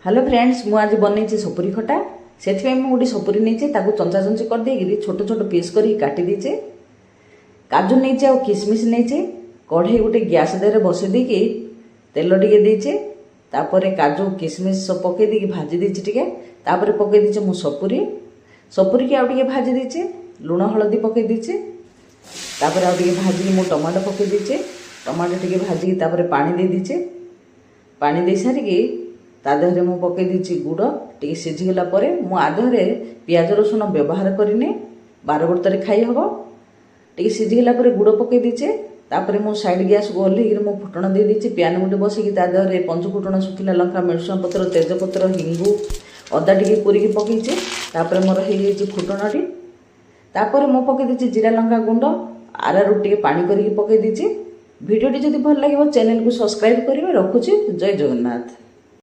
Hello friends मु आज बनई सपुरी खटा से गोटे सपुरी नहीं चंचा चंची कर दे छोट छोट पीस कर काटी दीचे काजू नहीं आ किसमिश नहीं कढ़ई गोटे गैस देहरे बसई देकी तेल टिके देचे तापर काजू किसमिश सब पकई देकी भाजी देचे टिके तापर पकई दीचे मु सपुरी सपुरी की आउ भाजी देचे लुण हलदी पकई दीचे तापर आउ भाजी मु टमाटो पकई दीचे टमाटो टिके भाजी तापर पानी दे दीचे पानी दे सारिकी ता देहरे मु पकई दीची गुड़ टिके सिझीगला परे मु आधरे पियाज रसुण व्यवहार करिने 12 वर्तरे खाई हबो टिके सिझीगला परे गुड़ पकई दीचे तापर मु साइड गैस को ओल्हेकी मु फुटण दे दीची प्यान गुटे बसैकी ता देहरे पंच फुटण सुखिला लंका मिर्सुआ पत्र तेजपत्र हिंगु अदा टिके पुरीकी पकईचे तापर मोर हेई जेची फुटणटी तापर मु पकई दीची जीरा लंका गुंड आरारू टिके पानी करिकी पकई दीची वीडियोटी जदि भल लागिबो चैनल को सब्सक्राइब करिवे रखुची जय जगन्नाथ।